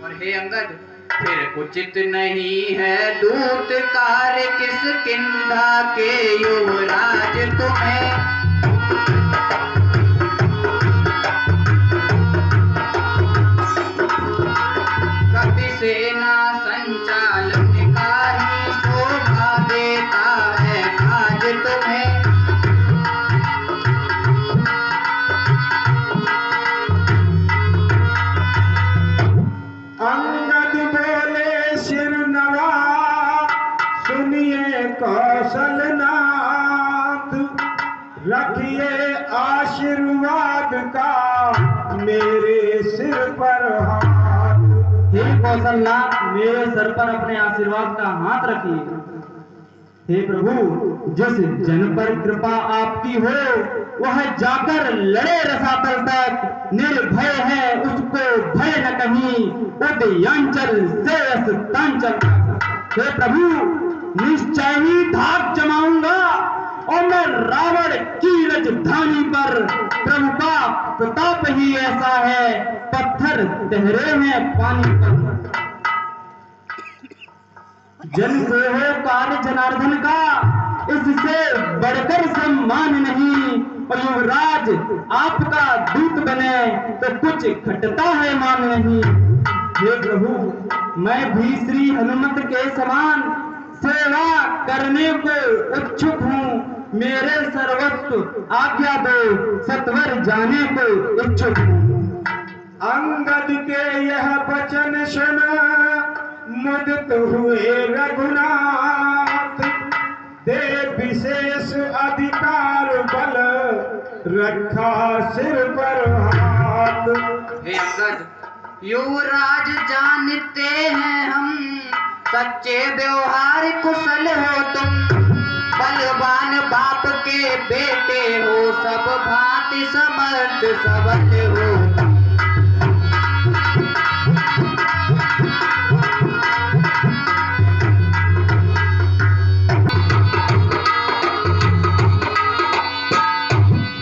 और हे अंगद, फिर उचित नहीं है दूत कार्य किष्किंधा के युवराज तुम्हें। सेना संचालन का ही शोभा देता है आज तुम्हें। अंगद बोले सिर नवा, सुनिए कौशलनाथ, रखिए आशीर्वाद का मेरे सिर पर हाथ। हे कौशलनाथ, मेरे सर पर अपने आशीर्वाद का हाथ रखिए। हे प्रभु, जिस जन पर कृपा आपकी हो वह जाकर लड़े रसातल तक, निर्भय है उसको भय न कहीं, उदयांचल से अस्तांचल। हे प्रभु, निश्चय ही धाक जमाऊंगा और मैं रावण की राजधानी पर। प्रभु का प्रताप ही ऐसा है, पत्थर तहरे हैं पानी पर। जन को हो कार्य जनार्दन का, इससे बढ़कर सम्मान नहीं। और युवराज आपका दूत बने तो कुछ घटता है मान नहीं। हे प्रभु, मैं भी श्री हनुमत के समान सेवा करने को इच्छुक हूँ। मेरे सर्वस्व आज्ञा दो, सत्वर जाने को इच्छुक हूँ। अंगद के यह वचन सुन मुदित हुए रघुनाथ, दे विशेष अधिकार बल रखा सिर पर हाथ। हे अंगद, युवराज जानते हैं हम, सच्चे व्यवहार कुशल हो तुम। बलवान बाप के बेटे हो, सब भांति समर्थ सबल हो।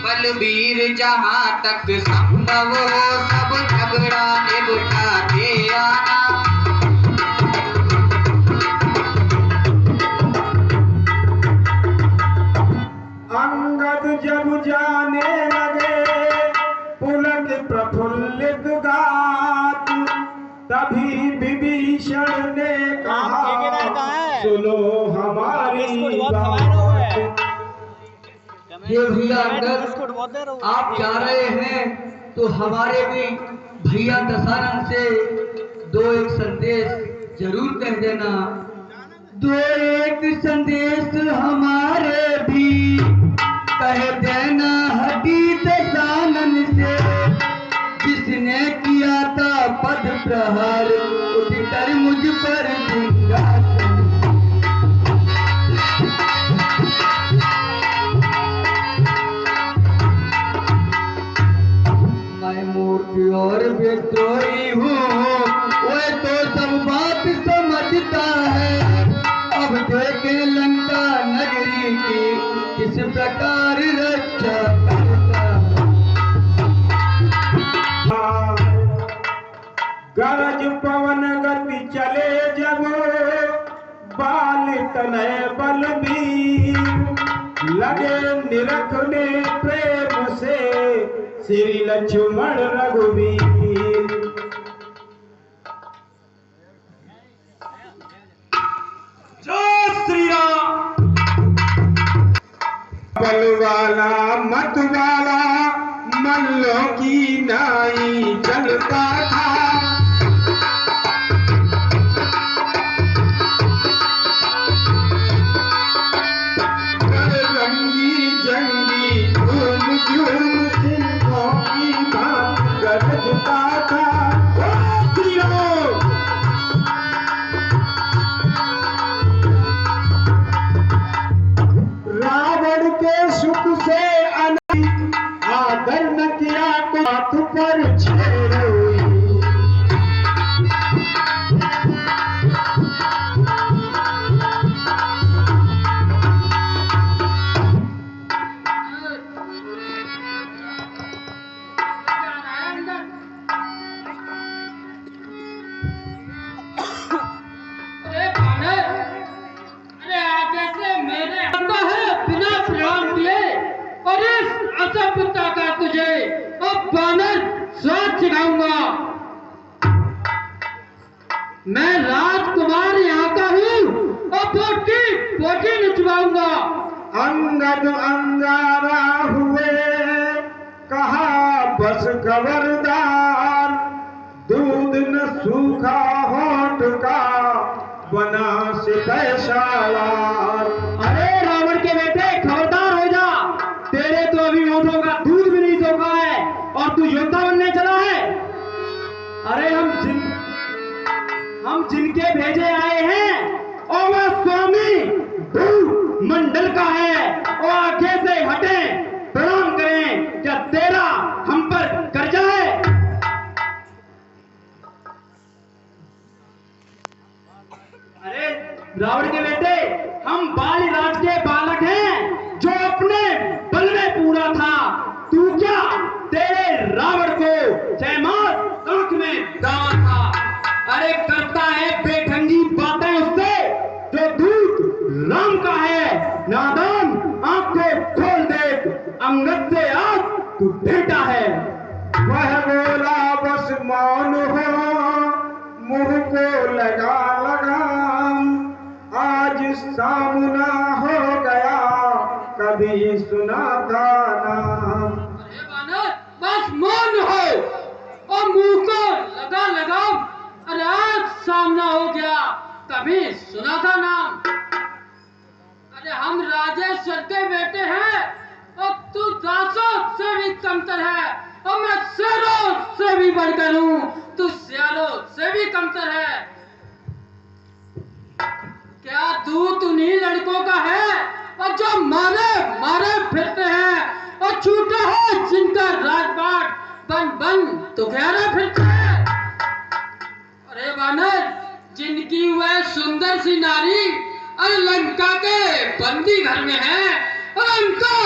बलवीर जहाँ तक संभव हो, सब झगड़ा निपटाते आना। अंगद जब जाने लगे पुलक प्रफुल्लित गात, तभी विभीषण ने कहा सुनो हमारी बात। ये भैया अंगद, आप जा रहे हैं तो हमारे भी भैया दशरथ से दो एक संदेश जरूर कह देना। दो एक संदेश हमारे भी कह देना हटी दशानन से, जिसने किया था पद प्रहार उठकर मुझ पर सिंहासन। मैं मूर्ति और विद्रोही हूँ, वह तो सब बात समझता है। अब देखे लंका नगरी की किस प्रकार रक्षा करता। गरज पवन गति चले जब बाल तनय बलबीर, लगे निरखने प्रेम से श्री लक्ष्मण रघुवीर। श्री राम। बल वाला मत वाला मल्लों की नाई चलता था, रंगी जंगी झूम झूम सिंहों की बात गरजता था। श्री राम। रावण के सुख से आदर न किया तो हाथ पर छेड़ हुई। मैं राजकुमार यहाँ का हूँ और पोटी पोटी नचवाऊंगा। अंगद अंगारा हुए कहा बस खबरदार, दूध न सूखा होठ का बना सिपहसालार। अरे रावण के बेटे खबरदार हो जा, तेरे तो अभी होठों का दूध भी नहीं सोखा है और तू योद्धा बनने चला है। अरे हम जिनके भेजे आए हैं और वह स्वामी भू मंडल का है, और आगे से हटे प्रणाम करें, क्या तेरा हम पर कर्जा है? अरे रावण के बेटे, हम बाली राज के बालक हैं जो अपने बल में पूरा था। तू क्या, तेरे रावण को जयमाल आंख में दावा था। अरे करता है बेढंगी बातें उससे जो दूत राम का है। नादान आंख को खोल देख, अंगद से आज तू बेटा है। वह बोला बस मौन हो, मुंह को लगा लगाम, आज सामना हो गया कभी सुना था नाम। अरे बानर, बस मौन हो और मुंह को लगा लगाओ। अरे आज सामना हो गया कभी सुना था नाम। अरे हम राजेश्वर के बेटे हैं और तू दासों से भी कमतर है, और मैं शेरों से भी बढ़कर हूँ, तू सियारों से भी कमतर है। क्या दूत उन्हीं लड़कों का है और जो मारे मारे फिरते हैं और छूटा है जिनका राजपाट बन बन तो घेरे फिरते हैं। अरे बानर, जिनकी वह सुंदर सी नारी अरे लंका के बंदी घर में है, और उनका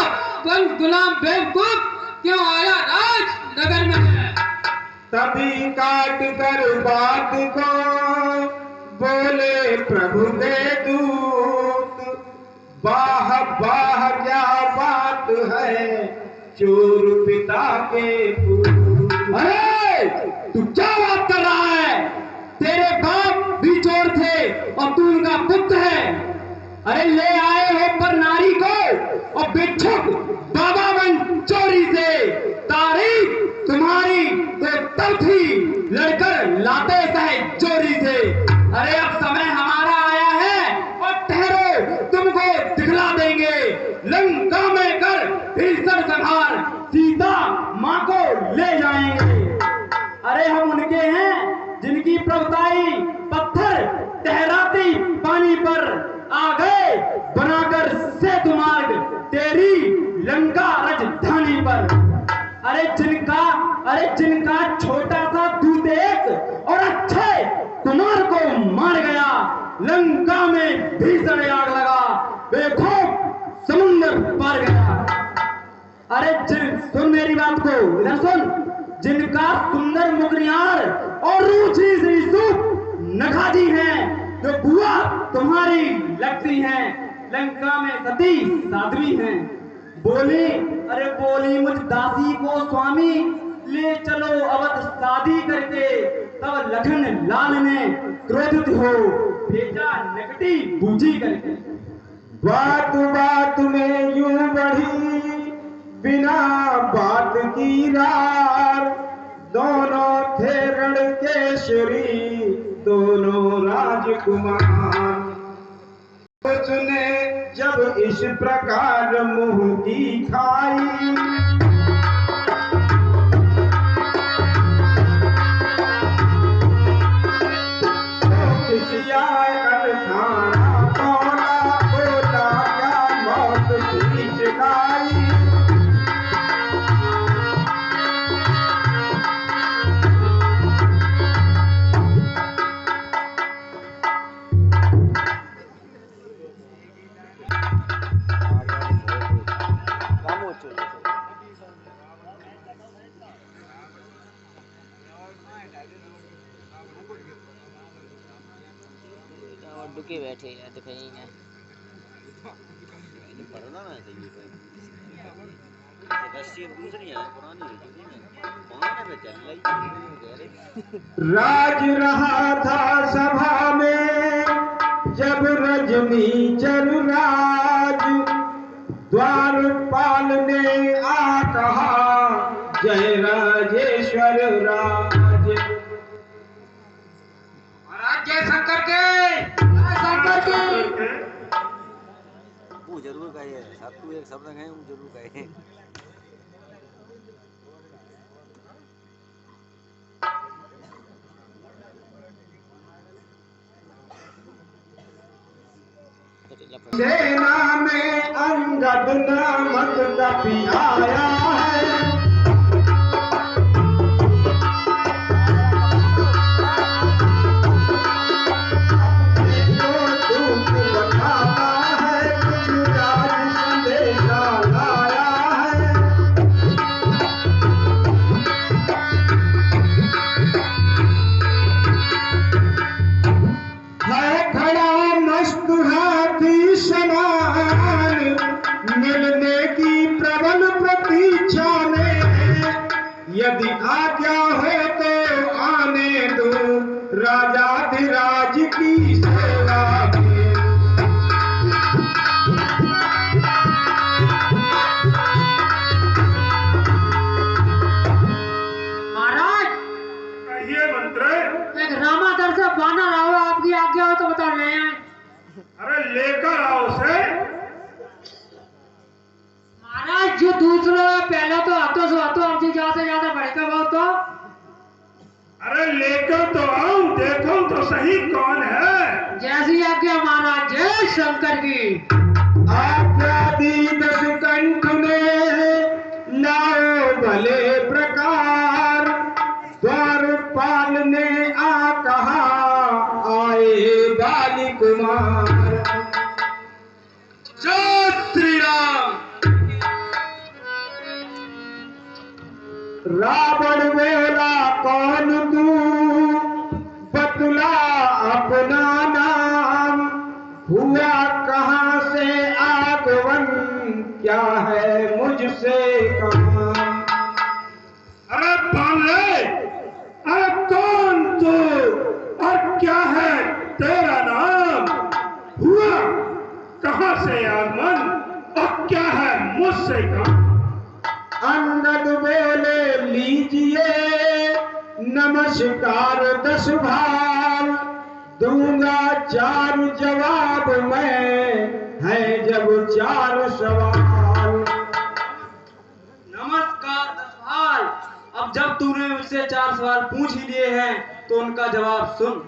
बन गुलाम बेवकूफ क्यों आया राज नगर में है। तभी काट कर बात को बोले प्रभु के दूत, वाह वाह क्या बात है चोर पिता के पूत। अरे तू क्या बात कर रहा है? तेरे बाप भी चोर थे और तू उनका पुत्र है। अरे ले आए हो पर नारी को और भिक्षुक बाबा बन चोरी से। तारीफ तुम्हारी तो तब थी लड़कर लाते सहे चोरी से। अरे अब समय हमारा आया है और ठहरो, तुमको दिखला देंगे। लंका में कर भीषण संहार, सीता माँ को ले जाएंगे। अरे हम उनके हैं जिनकी प्रभुताई पत्थर टहराती पानी पर आ गए, बनाकर सेतु मार्ग तेरी लंका राजधानी पर। अरे जिनका छोटा सा दूत एक और अच्छे कुमार को मार गया, लंका में भीषण आग लगा, बेखौफ समुद्र पार गया। अरे सुन मेरी बात को, इधर सुन। जिनका सुंदर मुखनियार और रूची सी सूप नखाजी हैं, जो बुआ तुम्हारी लगती हैं, लंका में सती साध्वी हैं। बोली मुझ दासी को स्वामी ले चलो अवध शादी करके। तब लखन लाल ने क्रोधित हो भेजा नकटी बूझी करके। बात बात में यूं बढ़ी बिना बात की रार, दोनों थे रणकेशरी दोनों राजकुमार। उसने जब इस प्रकार मुंह की खाई, तो खिसियाए अनखाना तोला, बोला क्या मौत की चिल्लाई। डुके बैठे हैं तो कहीं ना राज रहा था सभा में जब रजनी चल राज, द्वारपाल ने आ कहा जय राजेश्वर राज। महाराज जय शंकर के, जय शंकर के। वो जरूर कहे, सब तू एक शब्द है वो जरूर कहे। सेना में अंगद नामक कवि आया है, जो दूत बताता है कुछ राज संदेशा लाया है। है खड़ा मस्त हाथी समान, मिलने की प्रबल प्रतीक्षा में, यदि आज्ञा हो तो आने दो राजाधिराज की सेवा में। महाराज ये मंत्र एक रामाधर से बानर आओ, आपकी आज्ञा हो तो बता ले आए। अरे लेकर आओ उसे। महाराज जो दूसरा है पहले तो हाथों से हाथों अब ज्यादा से ज्यादा बढ़ेगा बहुत तो। अरे लेकर तो आओ, देखो तो सही कौन है। जैसी आज्ञा महाराज, जय शंकर की। आज्ञा दी दस कंठ ने लाओ भले प्रकार, द्वारपाल ने आ कहा आए बाली कुमार। जय श्री राम। रावण बोला कौन तू, बतला अपना नाम, हुआ कहाँ से आगमन, क्या है मुझसे काम। अरे बानरे, अरे कौन तू और क्या है तेरा नाम, हुआ कहाँ से आगमन और क्या है मुझसे काम। अंगद बोले लीजिए नमस्कार 10 भाव, दूंगा 4 जवाब मैं, है जब 4 सवाल। नमस्कार दसवाल। अब जब तूने मुझसे 4 सवाल पूछ ही लिए हैं तो उनका जवाब सुन।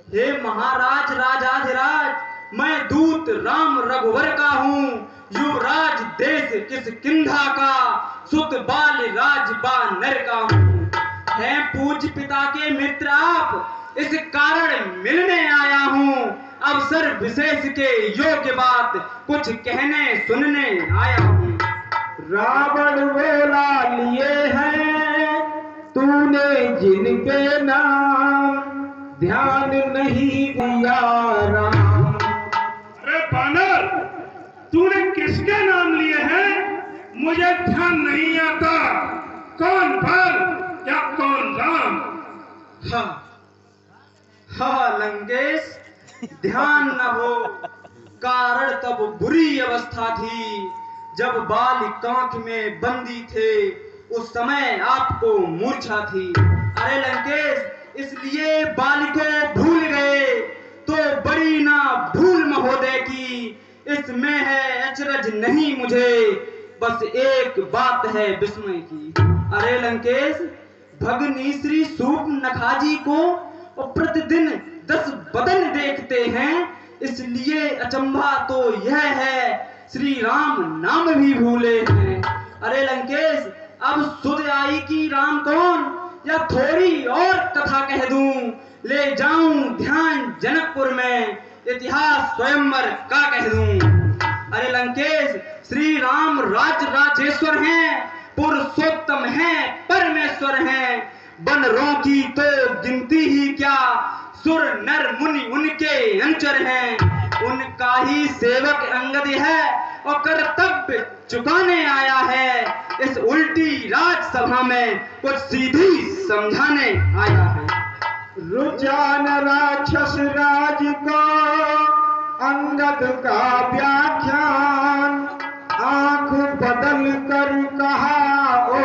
हे महाराज राजाधिराज, मैं दूत राम रघुवर का हूँ, युवराज देश किस किंधा का, सुत बाल राज बानर का हूँ। हैं पूज्य पिता के मित्र आप, इस कारण मिलने आया हूँ, अवसर विशेष के योग्य बात कुछ कहने सुनने आया हूँ। रावण बोला लिए हैं तूने जिनके नाम, ध्यान नहीं दिया राम। अरे बानर, तूने किसके नाम लिए हैं मुझे ध्यान नहीं आता। कौन भर या कौन राम। हा लंकेश, ध्यान न हो, कारण तब बुरी अवस्था थी जब बाल कांख में बंदी थे, उस समय आपको मूर्छा थी। अरे लंकेश, इसलिए बाल को भूल गए तो बड़ी ना भूल महोदय की, इसमें है अचरज नहीं मुझे, बस एक बात है विस्मय की। अरे लंकेश, भगनी श्री सूप नखाजी को प्रतिदिन 10 बदन देखते हैं, इसलिए अचंभा तो यह है श्री राम नाम भी भूले हैं। अरे लंकेश, अब सुध आई कि राम कौन, या थोड़ी और कथा कह दूं, ले जाऊं ध्यान जनकपुर में, इतिहास स्वयंवर का कह दूं। अरे लंकेश, श्री राम राजेश्वर हैं, पुरुषोत्तम हैं, परमेश्वर हैं, बनरों की तो गिनती ही क्या, सुर नर मुनि उनके अंचर हैं, उनका ही सेवक अंगद है और कर्तव्य चुकाने आया है। इस उल्टी राजसभा में कुछ सीधी समझाने आया है। रुझान राक्षस राज को अंगद का व्याख्यान, आंख बदल कर कहा ओ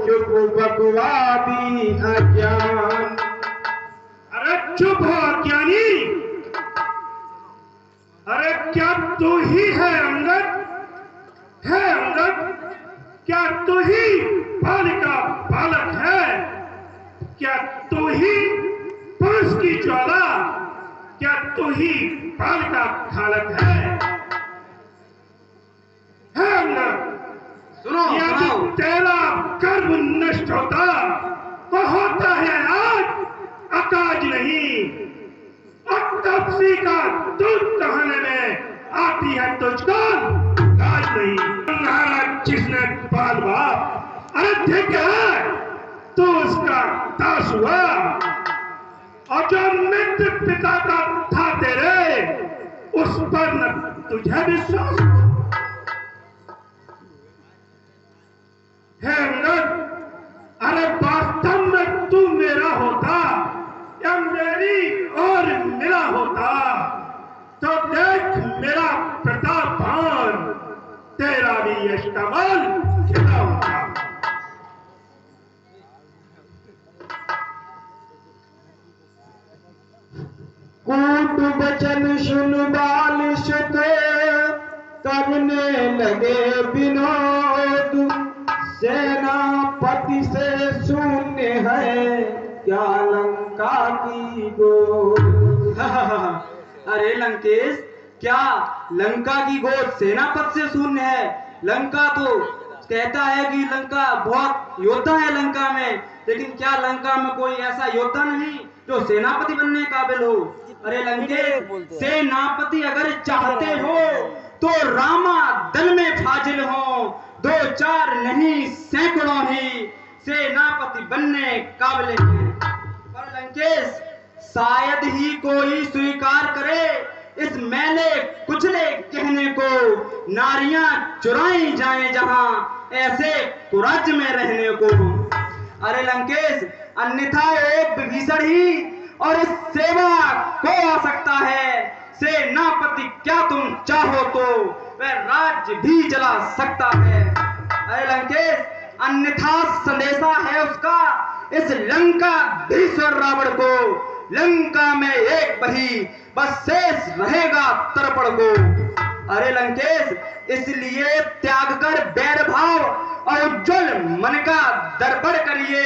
चुप बकवादी अज्ञान। अरे चुप हो अज्ञानी, अरे क्या तू ही है अंगद? है अंगद, क्या तू ही बालिका बालक है? क्या तू ही पुरुष की ज्वाला? क्या तू ही बालिका बालक है अंगद? सुनो, यदि सुनो। तेरा गर्भ नष्ट होता तो होता है आज, अकाज नहीं। और तपसी का दूध दहाने में आती है तुझको लाज नहीं। महाराज जिसने बाल बाप, अरे ठीक है तू उसका दास हुआ, और जो मित्र पिता का था तेरे, उस पर न तुझे विश्वास है अंगद। अरे वास्तव में तू मेरा होता या मेरी और मिला होता तो देख मेरा प्रतापवान, तेरा भी यश कमल खिला होता। कूट वचन सुन बाल सुत करने लगे विनोद, सेनापति से शून्य है क्या लंका की गोद। अरे लंकेश, क्या लंका की गोद सेनापति से शून्य है? लंका तो कहता है कि लंका बहुत योद्धा है लंका में, लेकिन क्या लंका में कोई ऐसा योद्धा नहीं जो सेनापति बनने काबिल हो? अरे लंकेश, सेनापति अगर चाहते हो तो रामा दल में फाजिल हो, 2-4 नहीं सैकड़ों ही सेनापति बनने काबिल हैं। पर लंकेश, शायद ही कोई स्वीकार करे इस मैले कुचले कहने को, नारियां चुराई जाएं जहां ऐसे कुराज में रहने को। अरे लंकेश, अन्यथा एक विभीषण ही और इस सेवा को आ सकता है। सेनापति क्या तुम चाहो तो वह राज्य भी जला सकता है। अरे लंकेश, अन्यथा संदेशा है उसका इस लंका धीश्वर रावण को। लंका में एक बही बस शेष रहेगा तर्पण को। अरे लंकेश, इसलिए त्याग कर बैर भाव और उज्जवल मन का दर्पण करिए,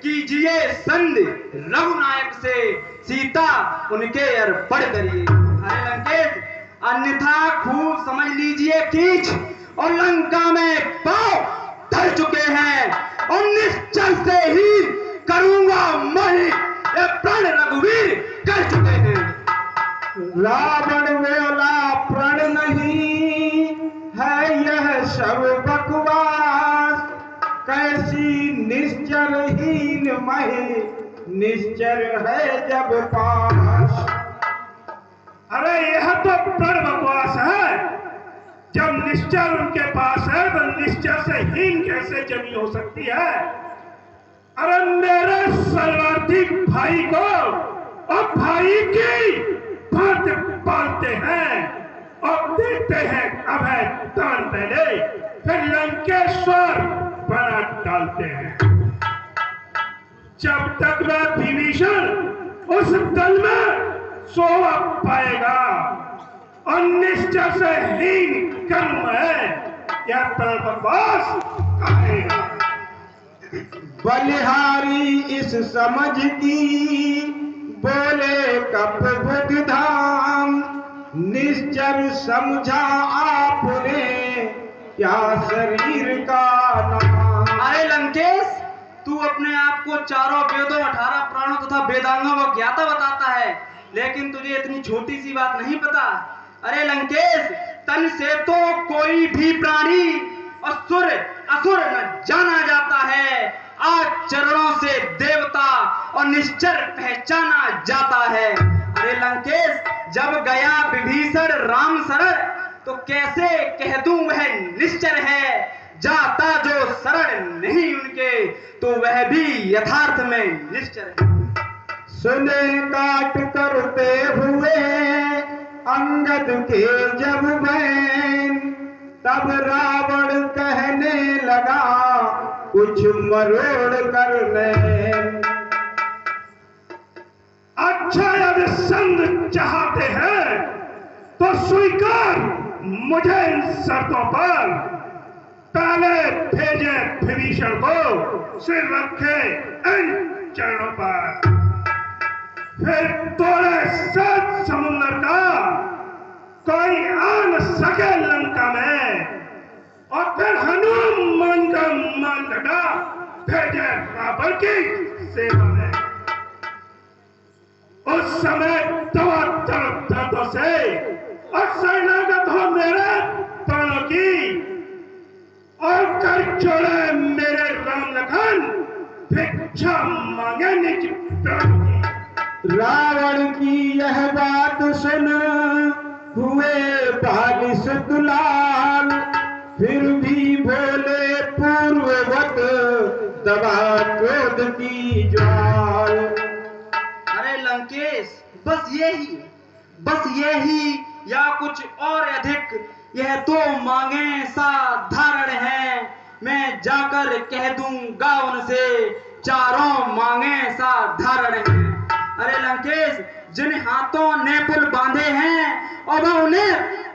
कीजिए संधि रघुनायक से, सीता उनके अर्पण करिए। अरे लंकेश, अन्यथा खूब समझ लीजिए कीच और लंका में पांव धर चुके हैं, और निश्चय से ही करूंगा मैं ये प्रण रघुवीर कर चुके हैं। रावण वेला प्रण नहीं है यह सब बकवास, कैसी निश्चरहीन मही निश्चर है जब पास। अरे यह तो प्रण बकवास है। जब निश्चर उनके पास है तो निश्चर से हीन कैसे जमी हो सकती है? अरे मेरे सर्वार्थी भाई को और भाई की बात पालते हैं और देते हैं अभय दान पहले, फिर लंकेश्वर बना डालते हैं। जब तक वह विभीषण उस दल में सोवा पाएगा और निश्चय से हीन कर्म है, यह बकवास आएगा। बलिहारी इस समझ की बोले कप बुद्ध धाम, निश्चर समझा आपने क्या शरीर का नाम। अरे लंकेश, तू अपने आप को चारों वेदों 18 प्राणों तथा वेदांगों को ज्ञाता बताता है, लेकिन तुझे इतनी छोटी सी बात नहीं पता। अरे लंकेश, तन से तो कोई भी प्राणी असुर असुर न जाना जाता है, आज चरणों से देवता और निश्चर पहचाना जाता है। अरे लंकेश, जब गया विभीषण राम शरण तो कैसे कह दूं वह निश्चर है। जाता जो शरण नहीं उनके, तो वह भी यथार्थ में निश्चर है। सुने काट करते हुए अंगद के जब बैन, तब रावण कहने लगा कुछ मरोड़ कर नैन। अच्छा यदि संग चाहते हैं तो स्वीकार मुझे इन शर्तों पर। पहले भेजे विभीषण को, सिर रखे इन चरणों पर। फिर तोड़े 7 समुद्र का, कोई आ न सके लंका में। और फिर हनुमान का मान लगा भेजे रावण की सेवा में। उस समय दवा दर्दों से और शरणागत हो मेरे प्राणों की, और कर छोड़े मेरे राम लखन, भिक्षा मांगे निज प्राण की। रावण की यह बात सुन हुए बालिश दुलाल, फिर भी बोले पूर्ववत दबा क्रोध की ज्वाल। अरे लंकेश, बस यही या कुछ और अधिक, यह तो मांगे सा धारण है। मैं जाकर कह दूंगा उनसे, चारों मांगे सा धारण है। अरे लंकेश, जिन हाथों ने पुल बांधे हैं और वह उन्हें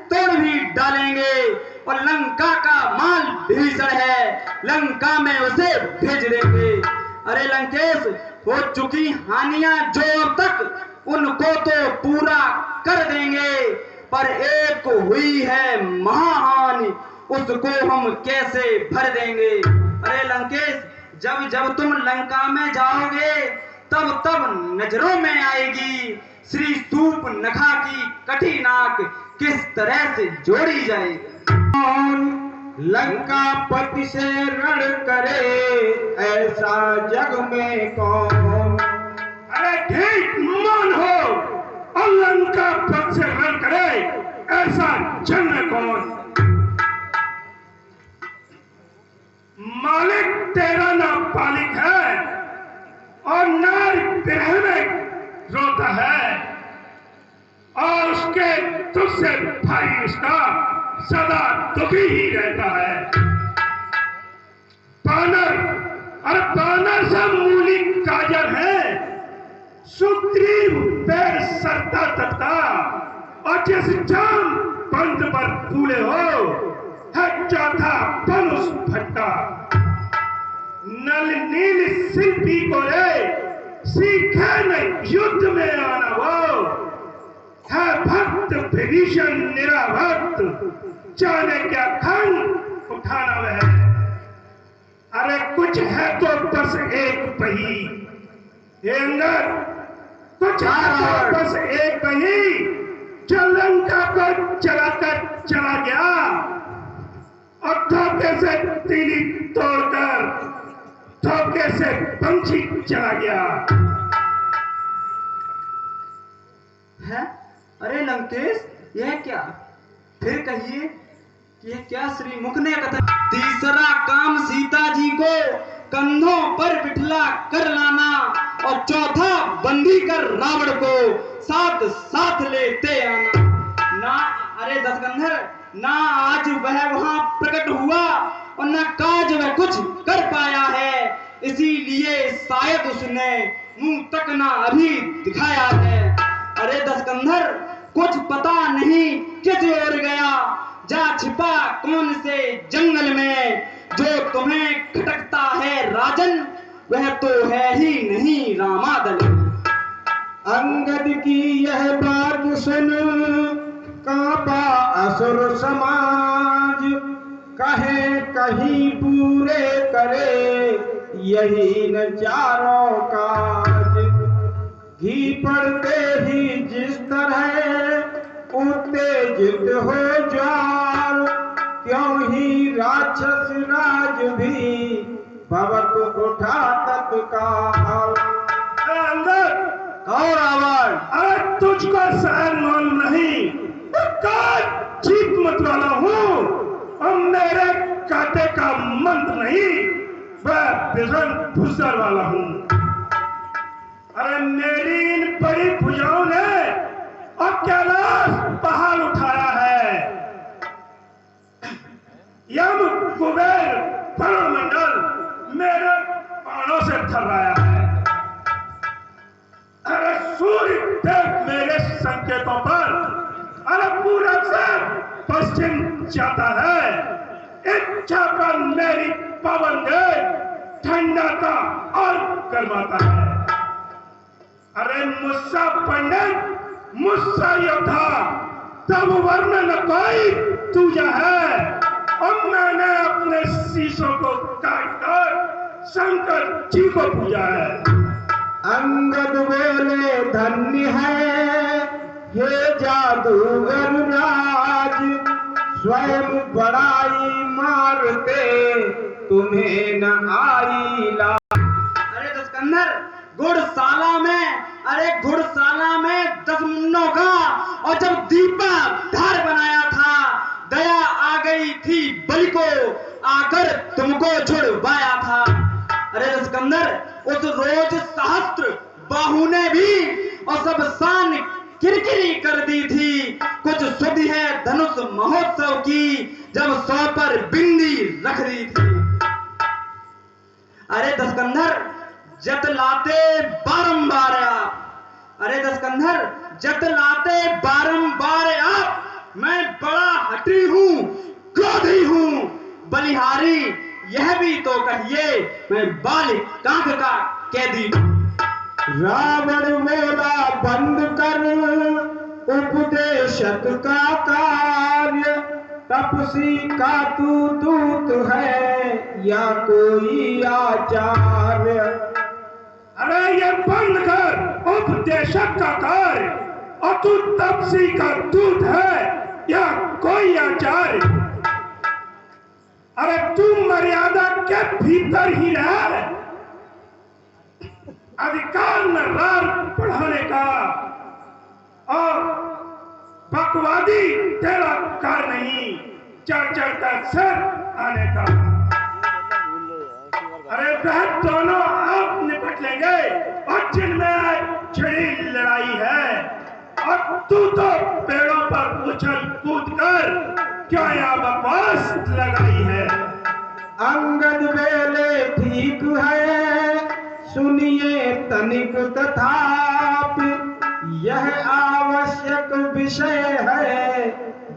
तोड़ भी डालेंगे। और लंका का माल भीषण है, लंका में उसे भेज देंगे। अरे लंकेश, हो चुकी हानियां जो अब तक, उनको तो पूरा कर देंगे। पर एक हुई है महाहानि, उसको हम कैसे भर देंगे। अरे लंकेश, जब जब तुम लंका में जाओगे, तब तब नजरों में आएगी श्री सूप नखा की कटी नाक किस तरह से जोड़ी जाएगी। लंका पति से रण करे ऐसा जग में कौन। अरे ठीक मान हो, और लंका पति से रण करे ऐसा जग में कौन। मालिक तेरा नाम पालिक है, और नार विरह में रोता है, और उसके दुख से भाई उसका सदा दुखी ही रहता है। बानर, और बानर सब मूली काजर है, सुग्रीव पैर सरता तत्ता, और जिस जाम बंद पर फूले हो है चौथा पनुष भट्टा। नल नील शिल्पी को रे सीखे न युद्ध में आना वो, है भक्त विभीषण निराभक्त, जाने क्या खन उठाना वह। अरे कुछ है तो बस एक पही, हे अंदर कुछ है तो बस एक पही, जो लंका को चलाकर चला गया, और धोखे से तीली तोड़कर धोखे से पंछी चला गया है। अरे लंकेश, यह क्या? फिर कहिए, यह क्या श्री मुख ने कथन। तीसरा काम सीता जी को कंधों पर बिठला कर लाना, और चौथा बंदी कर रावण को साथ साथ लेते आना। ना अरे दशकंधर, ना आज वह वहां प्रकट हुआ और न काज वह कुछ कर पाया है, इसीलिए शायद उसने मुंह तक ना अभी दिखाया है। अरे दशकंधर, कुछ पता नहीं किस ओर गया, जा छिपा कौन से जंगल में। जो तुम्हें खटकता है राजन, वह तो है ही नहीं रामादल। अंगद की यह बात सुन कांपा असुर समाज, कहे कहीं पूरे करे यही न चारों काज। घी पड़ते ही जिस तरह उत्तेजित हो ज्वाल, क्यों ही राक्षस राज भी भवक उठा तत्काल। अंदर और रावण, अरे तुझको सहन नहीं, काज जीत हिम्मत वाला हूँ और मेरे काटे का मंत्र नहीं, मैं बिजन भूसर वाला हूँ। अरे मेरी इन बड़ी भुजाओं ने और कैलाश पहाड़ उठाया है, यम कुबेर मंडल मेरे बाणों से थर्राया है। अरे सूर्य देव मेरे संकेतों पर अरे पूरब से पश्चिम जाता है, इच्छा पर मेरी पवन देव ठंडाता और गर्माता है। अरे मुस्सा पंडित, मुस्सा योद्धा, तब वर्ण न कोई तुझा है, और मैंने अपने शीशों को काटकर शंकर जी को पूजा है। अंगद बोले धन्य है हे जादूगर राज, स्वयं बड़ाई मारते तुम्हें न आई लाज। अरे दस्कंदर, घुड़शाला में 10 मुन्नों का, और जब दीपक धार बनाया था, दया आ गई थी बलि को, आकर तुमको छुड़वाया था। अरे दस्कंदर, उस रोज सहस्त्र बाहु ने भी और सब शान किरकिरी कर दी थी। कुछ सुधि है धनुष महोत्सव की, जब 100 पर बिंदी रख दी थी। अरे दस्कंदर, जतलाते बारंबार आप, अरे दस्कंदर, जतलाते बारंबार आप, मैं बड़ा हठी हूँ, क्रोधी हूँ, बलिहारी यह भी तो कहिए, मैं बाल कांख का कैदी हूँ। रावण बोला बंद कर उपदेशक का कार्य, तपसी का तू दूत है या कोई आचार्य। अरे ये बंद कर उपदेशक का कार्य, और तू तपसी का दूत है या कोई आचार्य। अरे तू मर्यादा के भीतर ही रह, अधिकार न रार बढ़ाने का, और बकवादी तेरा कार नहीं, चढ़ चढ़ कर सर आने का। अरे वह दोनों आप निपट लेंगे, और जिनमें छिड़ी लड़ाई है, और तू तो पेड़ों पर उछल कूद कर क्या यहाँ बकवास लगाई है। अंगद बोले ठीक है, सुनिए तनिक तथापि, यह आवश्यक विषय है,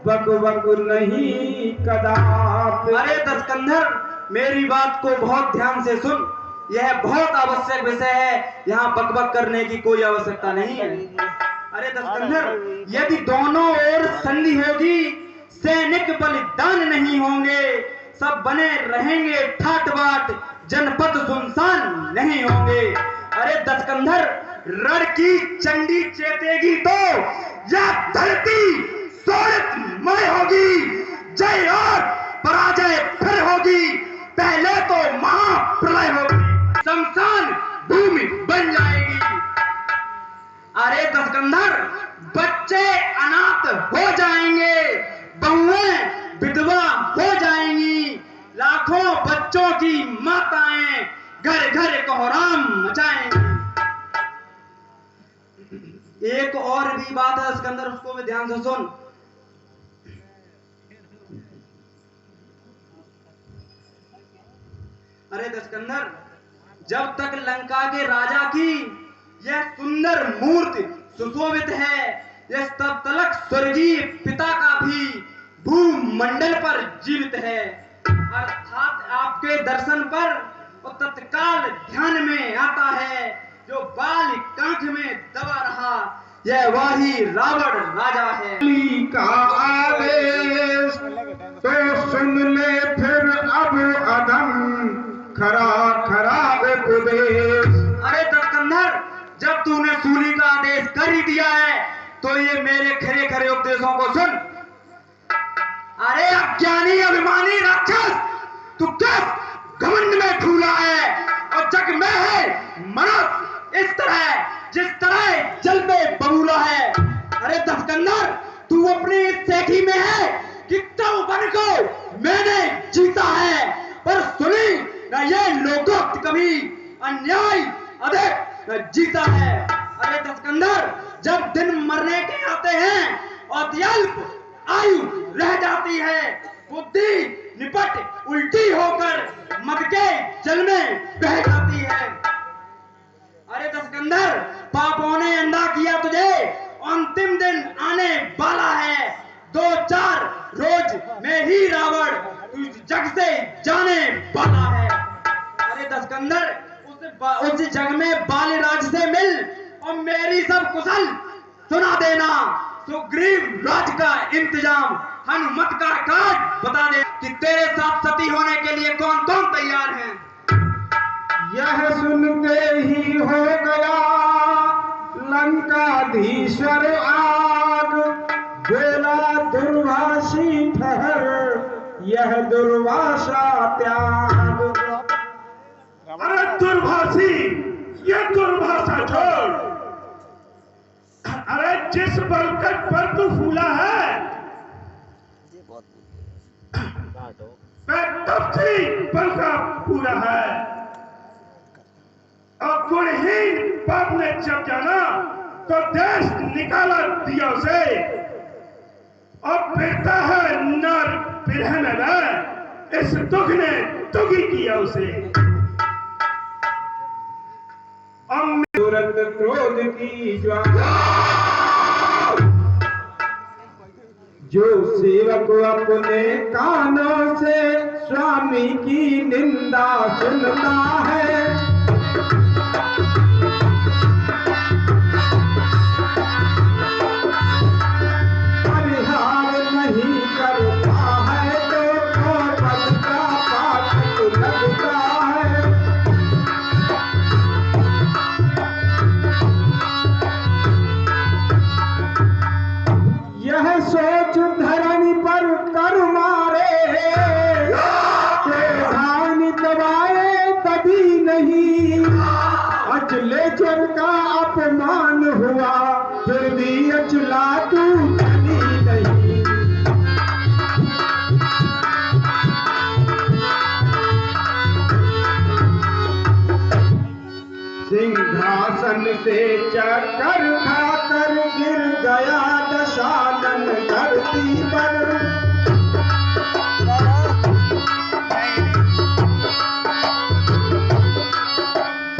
बक बक नहीं कदापि। अरे दस्कंदर, मेरी बात को बहुत ध्यान से सुन, यह बहुत आवश्यक विषय है, यहाँ बकबक करने की कोई आवश्यकता नहीं है। अरे दस्कंदर, यदि दोनों ओर संधि होगी, सैनिक बलिदान नहीं होंगे, सब बने रहेंगे ठाट बाट, जनपद सुनसान नहीं होंगे। अरे दस्कंदर, रण की चंडी चेतेगी तो यह धरती शोणितमय होगी, जय और पराजय फिर होगी, पहले तो महाप्रलय होगी, शमशान भूमि बन जाएगी। अरे दस्कंदर, बच्चे अनाथ हो जाएंगे, बहुएं विधवा हो जाएंगी, लाखों बच्चों की माताएं घर घर कोहराम मचाएंगी। एक और भी बात है दस्कंदर, उसको भी ध्यान से सुन। अरे दस्कंदर, जब तक लंका के राजा की यह सुंदर मूर्ति सुशोभित है, यह तब तक स्वर्गीय पिता का भी भूमंडल पर जीवित है। अर्थात आपके दर्शन पर और तत्काल ध्यान में आता है, जो बाल कांख में दबा रहा, यह वही रावण राजा है। का आदेश तो सुन ले फिर अब अधम, खरा खरा उपदेश। अरे दस्कंदर, जब तूने सूली का आदेश कर ही दिया है, तो ये मेरे खरे खरे उपदेशों को सुन। अरे अज्ञानी अभिमानी राक्षस, तू किस घमंड में फूला है, और जग में है मनुष्य इस तरह जिस तरह जल में बबूला है। अरे दस्कंदर, तू अपनी इस सेठी में है कि तब वन को मैंने जीता है, पर सुनी न ये लोकोक्त कभी अन्याय अधिक न जीता है। अरे दस्कंदर, जब दिन मरने के आते हैं और अत्यल्प आयु रह जाती है, बुद्धि निपट उल्टी होकर मद के जल में बह जाती है। अरे दस्कंदर, पापों ने अंधा किया तुझे, अंतिम दिन आने वाला है। 2-4 रोज में ही रावण तुझ जग से जाने वाला है। अरे दस्कंदर, उस जग में बालीराज से मिल और मेरी सब कुशल सुना देना। सुग्रीव राज का इंतजाम, हनुमत का काज बता दे कि तेरे साथ सती होने के लिए कौन कौन तैयार है। यह सुनते ही हो गया लंकाधीश्वर आग, बोला दुर्वासी ठहर यह दुर्वासा त्याग। अरे दुर्भाषी, ये दुर्भाषा छोड़। अरे जिस बलकट पर तू फूला है ये बहुत वह तब से बल का फूला है। और गुणहीन बाप ने जब जाना तो देश निकाला दिया उसे, और फिरता है नर बिरह में, इस दुख ने दुखी किया उसे। तुरंत क्रोध की ज्वाला, जो सेवक अपने कानों से स्वामी की निंदा सुनता है, परिहार नहीं करता है तो पद का पाठ लगता है। यह सोच धरनी पर कर मारे, धान दबाए तभी नहीं, अचलेचर का अपमान हुआ फिर भी अचला तू चली नहीं। सिंहासन से चक्कर खाकर गिर गया दशानन धरती पर,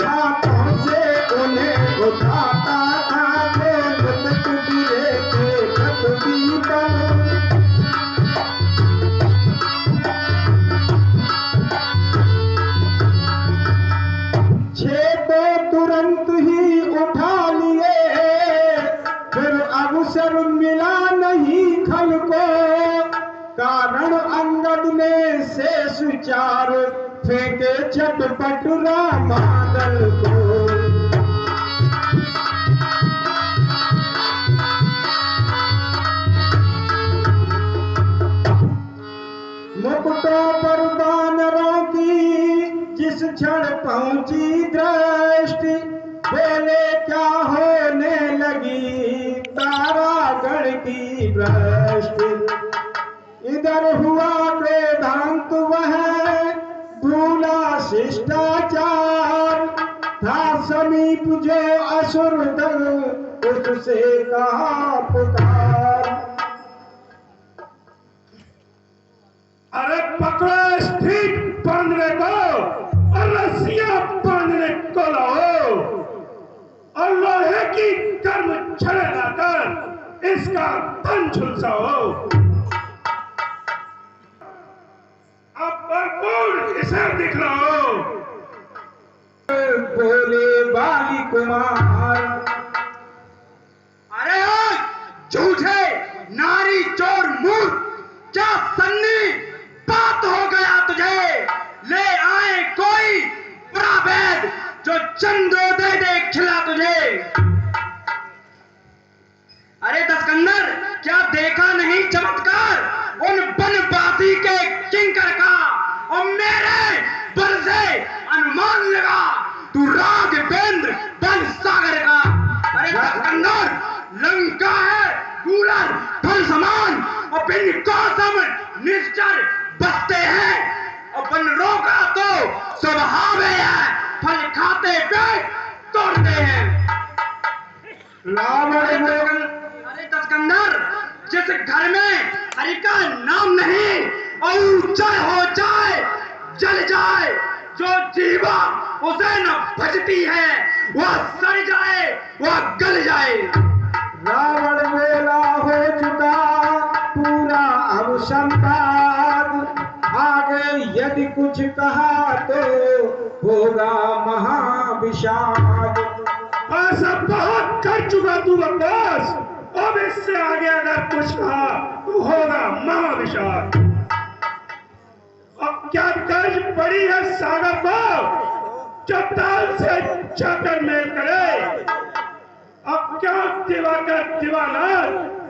हाथों से उन्हें उठाता था जो लुट गिरे थे पृथ्वी पर। तुरंत ही उठा लिए, फिर अवसर मिला नहीं खल को, कारण अंगद ने शेष 4 फेंके झटपट रामादल को। मुकुटों पर वानरों की जिस क्षण पहुंची दृष्टि, बोले क्या होने लगी तारागण की भ्रष्टि। इधर हुआ वेदांत वह भूला शिष्टाचार, था समीप जो असुर दल उससे कहा पुकार। अरे पकड़ो स्थित बांधने को और रस्सियां बांधने को लाओ, और लोहे की कर्म छड़े लाकर इसका तन झुलसाओ। अब भरपूर इसे दिखलाओ। बोले बाली कुमार, अरे झूठे नारी चोर मूर्ख, क्या सन्नी बात हो गया तुझे। ले आए कोई बड़ा वैद जो चंद्रोदय दे खिला तुझे। अरे दस्कंदर, क्या देखा नहीं चमत्कार उन बनवासी के किंकर का, और मेरे बल से अनुमान लगा तू राघवेंद्र बन सागर का। अरे दस्कंदर, लंका है कूलर फल समान और बिन कौसम रावण बोला, अरे दस्कंदर, जिस घर में हरि का नाम नहीं और ऊंचा हो जाए, जल जाए, जो जीवा उसे न भजती है वह सड़ जाए, वह गल जाए। रावण बोला, हो चुका पूरा अब संवाद, आगे यदि कुछ कहा तो होगा महाविषाद। ऐसा बहुत कर चुका तू बकवास, अब इससे आगे अगर कुछ कहा तो होगा महाविशाल। अब क्या कर्ज पड़ी है सागर को, चट्टान से जाकर मेल करे। अब क्या दिवाकर दीवाना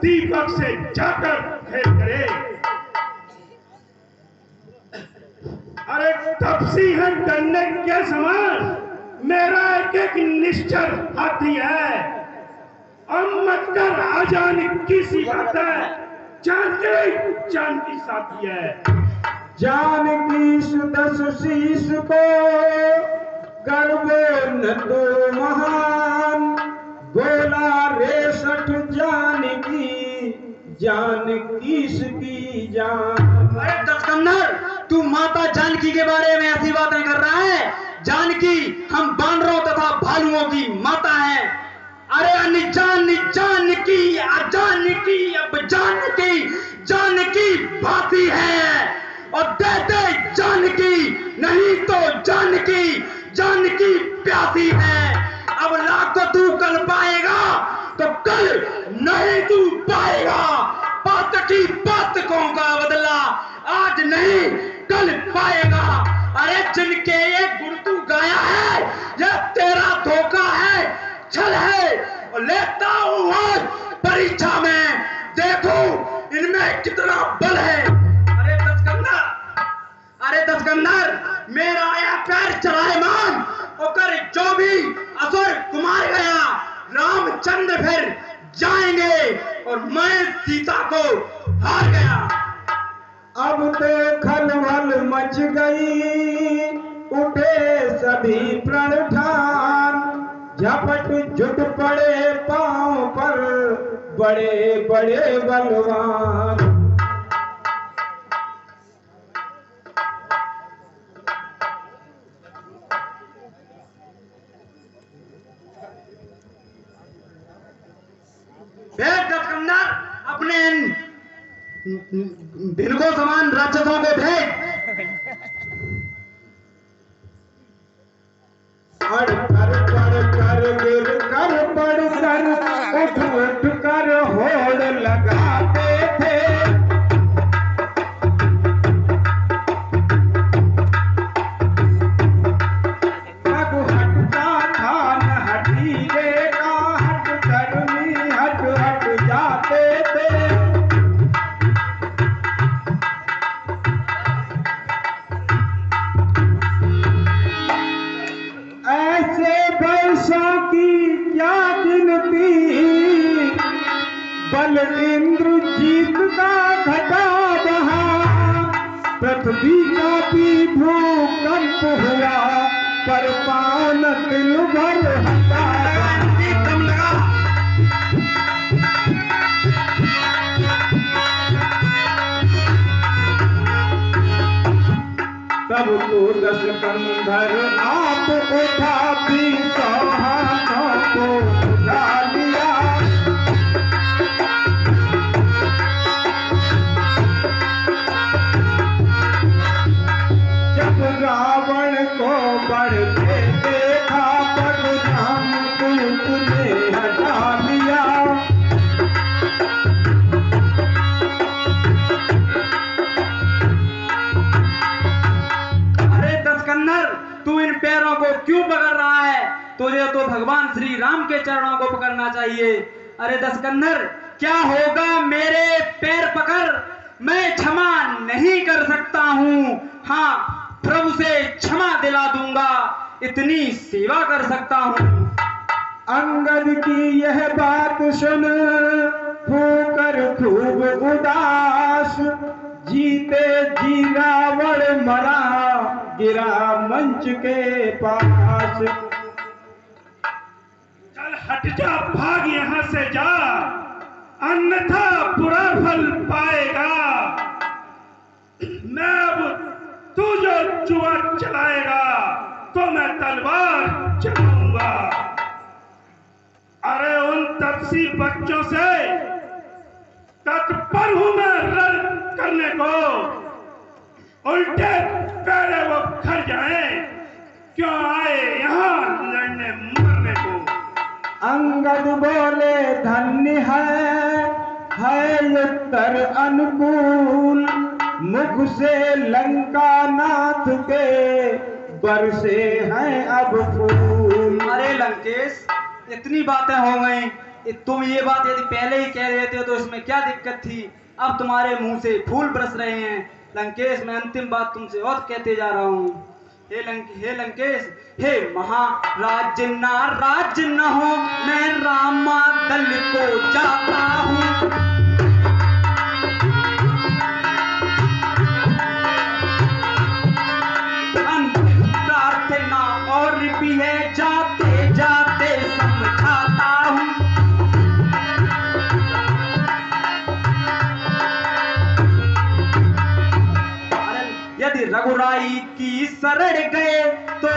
दीपक से जाकर खेल करे। अरे तपसी है गन्ने के समान, मेरा एक एक निश्चर हाथी है। अब मत कर आजान किसी बात है, जान की साथी है। जानकी सुदस शीस को गर्वो नंदो महान, बोला रे सठ जानकीस की जान। अरे दस्कंदर, तू माता जानकी के बारे में ऐसी बातें कर रहा है। जानकी हम बानरों तथा भालुओं की माता है। अरे जानकी अब जानकी भाती है और देते जानकी, नहीं तो जानकी प्यासी है। अब लाख तो तू कल पाएगा तो कल नहीं तू पाएगा। बात की बात का बदला आज नहीं कल पाएगा। अरे जिनके ये गुण तू गाया है, यह तेरा धोखा है, छल है और लेता हूं आज परीक्षा में, देखो इनमें कितना बल है। अरे दस्कंदर, मेरा यह पैर चलायमान होकर जो भी असुर कुमार गया, रामचंद्र फिर जाएंगे और मैं सीता को हार गया। अब तो खलबल मच गई, उठे सभी प्रण ठान, झपट जुट पड़े पांव पर बड़े बड़े बलवान। दस्कंदर, अपने भिलको समान राक्षसों को भेज। अड़ कर पड़ कर गिर कर पड़ कर उठ उठ कर होड़ लगाते थे। कब हटता था न हठीले का, हट धर्मी हट हट जाते थे। ऐसे वर्षों की क्या गिनती, बल इंद्रजीत का घटा बहा, पृथ्वी का भी भूकंप हुआ, पर पान तिल भर हटा बहा। तब तो दस्कंदर आप उठा भी चौहानों को उठा लिया। जब रावण को बढ़ते देखा, परशुराम दूत ने हटा लिया। तू इन पैरों को क्यों पकड़ रहा है? तुझे तो भगवान श्री राम के चरणों को पकड़ना चाहिए। अरे दस्कंदर, क्या होगा मेरे पैर पकड़, मैं क्षमा नहीं कर सकता हूँ। हाँ, प्रभु से क्षमा दिला दूंगा, इतनी सेवा कर सकता हूँ। अंगद की यह बात सुन होकर खूब उदास, जीते जी रावण मरा गिरा मंच के पास। चल हट हट जा, भाग यहाँ से जा, अन्यथा बुरा फल पाएगा। मैं अब तू जो जुआ चलाएगा तो मैं तलवार चलाऊंगा। अरे उन तपसी बच्चों से तत्पर हूं मैं रण करने को, उल्टे पैरे वो घर जाएं, क्यों आए यहाँ लड़ने मरने को। अंगद बोले धन्य है उत्तर अनुकूल, मुख से लंका नाथ के बरसे हैं अब फूल। अरे लंकेश, इतनी बातें हो गई, तुम ये बात यदि पहले ही कह रहे थे तो इसमें क्या दिक्कत थी? अब तुम्हारे मुंह से फूल बरस रहे हैं। लंकेश, मैं अंतिम बात तुमसे और कहते जा रहा हूँ। हे लंकेश, हे महाराज नाराज न हो, मैं रामा दल को जाता हूँ। प्रार्थना और भी है, जाते जाते समझाता हूँ। यदि रघुराई की शरण गए तो